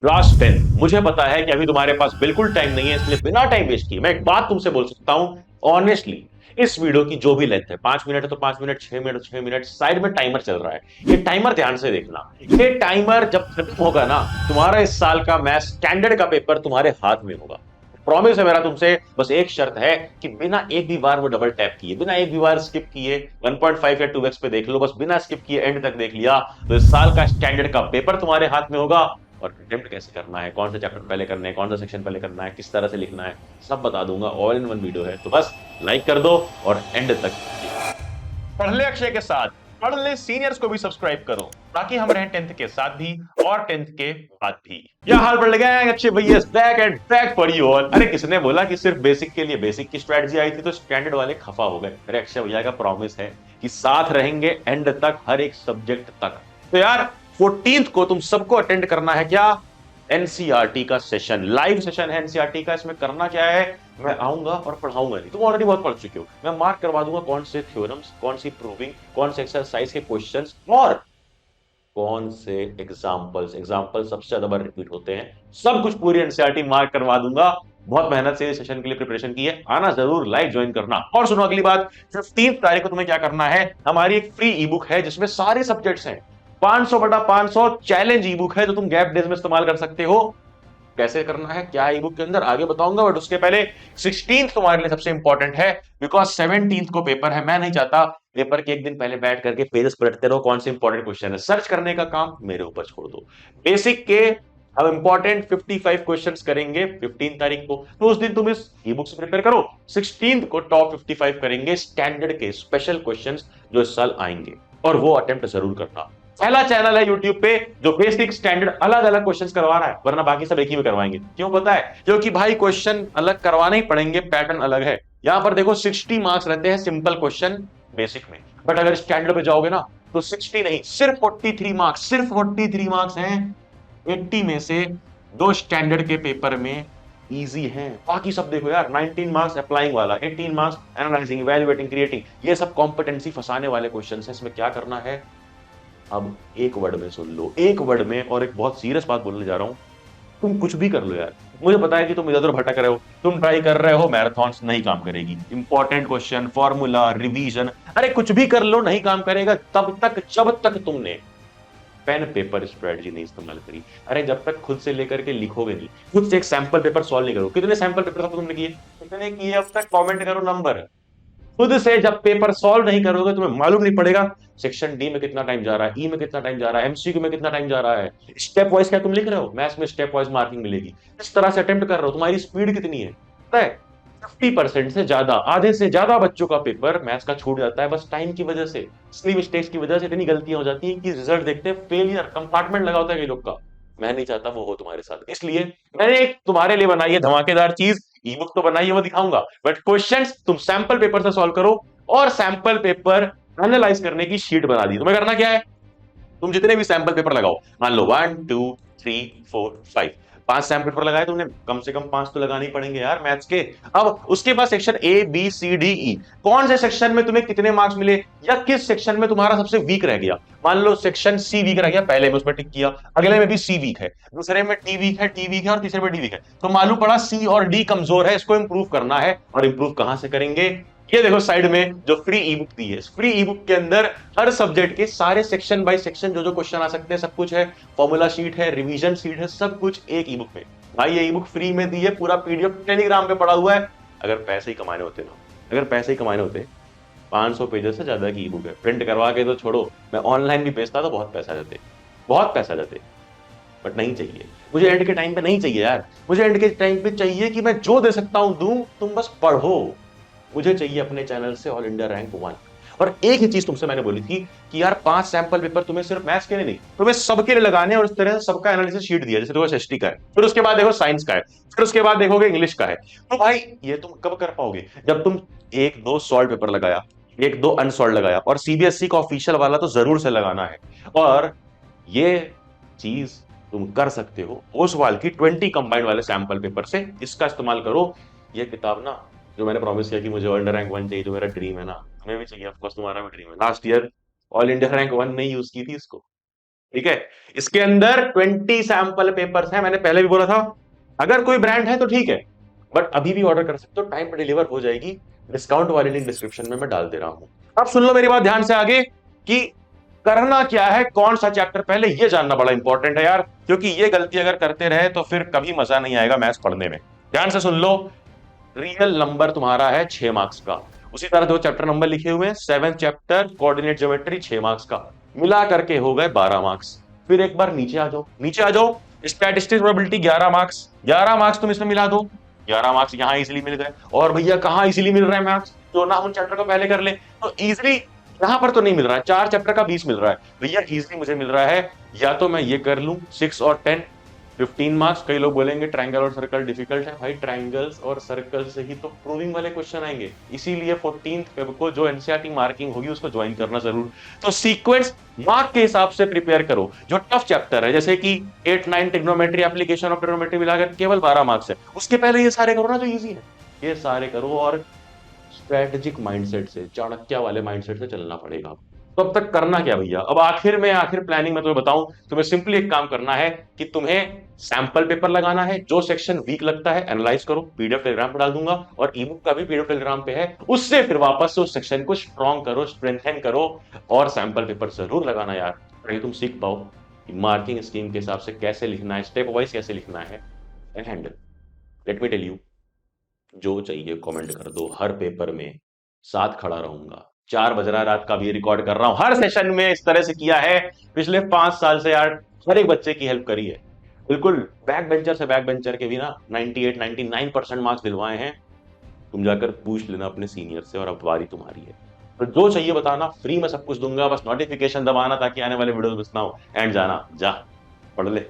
Class 10। मुझे पता है कि अभी तुम्हारे पास बिल्कुल टाइम नहीं है, इसलिए बिना टाइम वेस्ट किए मैं एक बात तुमसे बोल सकता हूं ऑनेस्टली। इस वीडियो की जो भी लेंथ है, 5 मिनट है तो 5 मिनट, 6 मिनट 6 मिनट, साइड में टाइमर चल रहा है। ये टाइमर ध्यान से देखना। ये टाइमर जब खत्म होगा ना, तुम्हारा इस साल का मैथ स्टैंडर्ड का पेपर तुम्हारे हाथ में होगा। प्रॉमिस है मेरा तुमसे। बस एक शर्त है कि बिना एक भी बार वो डबल टैप किए, बिना एक भी बार स्किप किए, 1.5 या 2x पे देख लो, बस बिना स्किप किए एंड तक देख लिया तो इस साल का स्टैंडर्ड का पेपर तुम्हारे हाथ में होगा। और अटेम्प्ट कैसे करना है, कौन सा चैप्टर पहले करना है, कौन सा सेक्शन पहले करना है, किस तरह से लिखना है, सब बता दूंगा। ऑल इन वन वीडियो है, तो बस लाइक कर दो और एंड तक देखिए। पढ़ ले अक्षय के साथ, पढ़ ले सीनियर्स को भी सब्सक्राइब करो, ताकि हम रहें 10th के साथ भी और 10th के बाद भी। क्या हाल पड़ लगा है अक्षय भैया, back and back for you all. अरे किसने बोला कि सिर्फ बेसिक के लिए बेसिक की स्ट्रेटजी आई थी तो स्टैंडर्ड वाले खफा हो गए। अरे अक्षय भैया का प्रॉमिस है कि साथ रहेंगे एंड तक, हर एक सब्जेक्ट तक। तो यार 14th को तुम सबको अटेंड करना है क्या, एनसीईआरटी का सेशन, लाइव सेशन है एनसीईआरटी का। इसमें करना क्या है, मैं आऊंगा और पढ़ाऊंगा नहीं, तुम ऑलरेडी बहुत पढ़ चुके हो। मैं मार्क करवा दूंगा कौन से थ्योरम्स, कौन सी प्रूविंग, कौन से एक्सरसाइज के क्वेश्चंस और कौन से एग्जांपल्स। एग्जांपल सबसे ज्यादा बार रिपीट होते हैं। सब कुछ पूरी एनसीईआरटी मार्क करवा दूंगा। बहुत मेहनत से सेशन के लिए प्रिपरेशन की है, आना जरूर, लाइव ज्वाइन करना। और सुनो अगली बात, 15 तारीख को तुम्हें क्या करना है, हमारी एक फ्री ई बुक है जिसमें सारे सब्जेक्ट्स हैं। 500 बटा 500 चैलेंज ई बुक है जो तुम गैप डेज में इस्तेमाल कर सकते हो। कैसे करना है, क्या ई बुक के अंदर, आगे बताऊंगा। बट उसके पहले 16th तुम्हारे लिए सबसे इंपॉर्टेंट है, बिकॉज 17th को पेपर है। मैं नहीं चाहता पेपर के एक दिन पहले बैठ करके पेजेस पलटते रहो, कौन से इंपॉर्टेंट क्वेश्चन है। सर्च करने का काम मेरे ऊपर छोड़ दो। बेसिक के हम इंपॉर्टेंट 55 क्वेश्चंस करेंगे 15 तारीख को, तो उस दिन तुम इस ई बुक से प्रिपेयर करो। 16th को टॉप 55 करेंगे स्टैंडर्ड के स्पेशल क्वेश्चंस जो इस साल आएंगे, और वो अटेम्प्ट जरूर करना। पहला चैनल है यूट्यूब पे जो बेसिक स्टैंडर्ड अलग अलग क्वेश्चंस करवा रहा है, वरना बाकी सब एक ही में करवाएंगे। क्यों पता है, क्योंकि भाई क्वेश्चन अलग करवाने ही पड़ेंगे, पैटर्न अलग है। यहां पर देखो 60 मार्क्स रहते हैं सिंपल क्वेश्चन बेसिक में, बट अगर स्टैंडर्ड पे जाओगे ना तो 60 नहीं, सिर्फ 43 मार्क्स, सिर्फ 43 मार्क्स हैं 80 में से। दो स्टैंडर्ड के पेपर में इजी है, बाकी सब देखो यार, 19 मार्क्स अप्लाइंग वाला, 18 मार्क्स एनालाइजिंग, इवैल्यूएटिंग, क्रिएटिंग, ये सब कॉम्पिटेंसी फंसाने वाले क्वेश्चन है। इसमें क्या करना है, अब एक वर्ड में सुन लो, एक वर्ड में। और एक बहुत सीरियस बात बोलने जा रहा हूं, तुम कुछ भी कर लो यार, मुझे पता है कि तुम इधर उधर भटक रहे हो, तुम ट्राई कर रहे हो मैराथन, नहीं काम करेगी। इंपॉर्टेंट क्वेश्चन, फॉर्मूला, रिवीजन, अरे कुछ भी कर लो, नहीं काम करेगा तब तक जब तक तुमने पेन पेपर स्ट्रेटजी नहीं इस्तेमाल करी। अरे जब तक खुद से लेकर के लिखोगे नहीं, खुद से एक सैंपल पेपर सॉल्व नहीं करो। कितने सैंपल पेपर तुमने किए, कितने किए अब तक, कमेंट करो नंबर। खुद से जब पेपर सॉल्व नहीं करोगे तुम्हें मालूम नहीं पड़ेगा सेक्शन डी में कितना टाइम जा रहा है, ई में कितना टाइम जा रहा है, एमसीक्यू में कितना टाइम जा रहा है। स्टेप वाइज क्या तुम लिख रहे हो, मैथ्स में स्टेप वाइज मार्किंग मिलेगी, इस तरह से अटेम्प्ट कर रहे हो, तुम्हारी स्पीड कितनी है पता है। 50% से ज्यादा, आधे से ज्यादा बच्चों का पेपर मैथ्स का छूट जाता है, बस टाइम की वजह से, स्ली मिस्टेक्स की वजह से इतनी गलतियां हो जाती हैं कि रिजल्ट देखते हैं फेलियर, कंपार्टमेंट लगा होता है कई लोग का। मैं नहीं चाहता वो हो तुम्हारे साथ, इसलिए मैंने एक तुम्हारे लिए बनाई है धमाकेदार चीज। ई बुक तो बनाई है, वो दिखाऊंगा, बट क्वेश्चंस तुम सैंपल पेपर से सॉल्व करो। और सैंपल पेपर एनालाइज करने की शीट बना दी। तुम्हें करना क्या है, तुम जितने भी सैंपल पेपर लगाओ, मान लो 1 2 3 4 5, 5 सैंपल पेपर लगाए तुमने, कम से कम 5 तो लगाने ही पड़ेंगे यार मैथ्स के। अब उसके बाद section A B C D E, कौन से सेक्शन में तुम्हें कितने मार्क्स मिले, या किस सेक्शन में तुम्हारा सबसे वीक रह गया। मान लो सेक्शन सी वीक रह गया, पहले में उसमें टिक किया, अगले में भी सी वीक है, दूसरे में टी वीक है, टी वीक है, और तीसरे में डी वीक है, तो मालूम पड़ा सी और डी कमजोर है, इसको इंप्रूव करना है। और इंप्रूव कहां से करेंगे, ये देखो साइड में जो फ्री ई बुक दी है, इस फ्री ई बुक के अंदर हर सब्जेक्ट के सारे सेक्शन बाय सेक्शन जो जो क्वेश्चन आ सकते हैं सब कुछ है। फॉर्मूला शीट है, रिवीजन शीट है, सब कुछ एक ई बुक में। भाई ये ई बुक फ्री में दी है, पूरा पीडीएफ टेलीग्राम पे पड़ा हुआ है। अगर पैसे ही कमाने होते ना, अगर पैसे ही कमाने होते, 500 पेजेस से ज्यादा की ई बुक है, प्रिंट करवा के तो छोड़ो, मैं ऑनलाइन भी बेचता तो बहुत पैसा जाते, बहुत पैसा जाते। बट नहीं चाहिए मुझे, एंड के टाइम पे नहीं चाहिए यार, मुझे एंड के टाइम पे चाहिए कि मैं जो दे सकता हूं दूं, तुम बस पढ़ो। मुझे चाहिए अपने चैनल से ऑल इंडिया रैंक 1। और एक ही चीज तुमसे मैंने बोली थी कि यार 5 सैंपल पेपर तुम्हें सिर्फ मैथ्स के लिए नहीं, तुम्हें सबके लिए लगाने हैं, और इस तरह से सबका एनालिसिस शीट दिया, जैसे देखो एसएसटी का है, फिर उसके बाद देखो साइंस का है, फिर उसके बाद देखोगे इंग्लिश का है। तो भाई ये तुम कब कर पाओगे, जब तुम एक दो सॉल्व पेपर लगाया, एक दो अनसॉल्व लगाया, और सीबीएसई का ऑफिशियल वाला तो जरूर से लगाना है। और ये चीज तुम कर सकते हो ओसवाल की 20 कंबाइंड वाले सैंपल पेपर से, इसका इस्तेमाल करो। ये किताब ना, जो मैंने प्रॉमिस किया कि मुझे अंडर रैंक 1 चाहिए, जो मेरा ड्रीम है ना, तुम्हें भी चाहिए, ऑफ कोर्स तुम्हारा भी ड्रीम है। Last year all India rank 1 नहीं यूज की थी इसको, ठीक है। इसके अंदर 20 सैंपल पेपर्स हैं, मैंने पहले भी बोला था। अगर कोई ब्रांड है तो ठीक है, बट अभी भी ऑर्डर कर सकते हो, टाइम पर डिलीवर हो जाएगी। डिस्काउंट वाली लिंक डिस्क्रिप्शन में मैं डाल दे रहा हूं। अब सुन लो मेरी बात ध्यान से आगे कि करना क्या है, कौन सा चैप्टर पहले, ये जानना बड़ा इंपॉर्टेंट है यार, क्योंकि ये गलती अगर करते रहे तो फिर कभी मजा नहीं आएगा मैथ्स पढ़ने में। ध्यान से सुन लो। रियल नंबर तुम्हारा है 6 मार्क्स का। उसी तरह 2 चैप्टर नंबर लिखे हुए हैं, 7th chapter coordinate geometry 6 marks का, मिला करके हो गए 12 मार्क्स। फिर एक बार नीचे आ जाओ, नीचे आ जाओ। स्टैटिस्टिक्स प्रोबेबिलिटी 11 मार्क्स, 11 मार्क्स तुम इसमें मिला दो, 11 मार्क्स यहां इजिली मिल गए। और भैया कहां इजिली मिल रहा है मार्क्स, तो ना उन चैप्टर को पहले कर ले तो इजिली। यहां पर तो नहीं मिल रहा है, 4 चैप्टर का 20 मिल रहा है भैया, इजिली मुझे मिल रहा है। या तो मैं ये कर लूं 6 और 10, 15 मार्क्स। कई लोग बोलेंगे ट्रायंगल और सर्कल डिफिकल्ट है, भाई ट्रायंगल्स और सर्कल से ही तो प्रूविंग वाले क्वेश्चन आएंगे, इसीलिए 14th को जो एनसीईआरटी मार्किंग होगी उसको ज्वाइन करना जरूर। तो सीक्वेंस मार्क के हिसाब से प्रिपेयर करो। जो टफ चैप्टर है जैसे कि 8-9 ट्रिग्नोमेट्री, एप्लीकेशन ऑफ ट्रिग्नोमेट्री मिलाकर केवल 12 मार्क्स है, उसके पहले ये सारे करो ना जो इजी है, ये सारे करो। और स्ट्रेटेजिक माइंडसेट से, चाणक्य वाले माइंडसेट से चलना पड़ेगा। तो अब तक करना क्या भैया, अब आखिर प्लानिंग में तुम्हें बताऊं, तुम्हें सिंपली एक काम करना है कि तुम्हें सैंपल पेपर लगाना है। जो सेक्शन वीक लगता है एनालाइज करो, पीडीएफ टेलीग्राम पे डाल दूंगा, और ई बुक का भी पीडीएफ टेलीग्राम पे है। उससे फिर वापस से उस सेक्शन को स्ट्रॉन्ग करो, स्ट्रेंथन करो, और सैंपल पेपर जरूर लगाना यार, ताकि तुम सीख पाओ कि मार्किंग स्कीम के हिसाब से कैसे लिखना है, स्टेप वाइज कैसे लिखना है। And let me tell you, जो चाहिए कमेंट कर दो, हर पेपर में साथ खड़ा रहूंगा। 4 बज रहा है रात का, भी रिकॉर्ड कर रहा हूं, हर सेशन में इस तरह से किया है पिछले 5 साल से यार, हर एक बच्चे की हेल्प करी है। बिल्कुल बैक बेंचर से बैक बेंचर के भी ना 98-99% मार्क्स दिलवाए हैं। तुम जाकर पूछ लेना अपने सीनियर से, और अब बारी तुम्हारी है। तो जो चाहिए बताना, फ्री में सब कुछ दूंगा, बस नोटिफिकेशन दबाना ताकि आने वाले वीडियोस मिस ना हो। एंड जाना, जा पढ़ ले।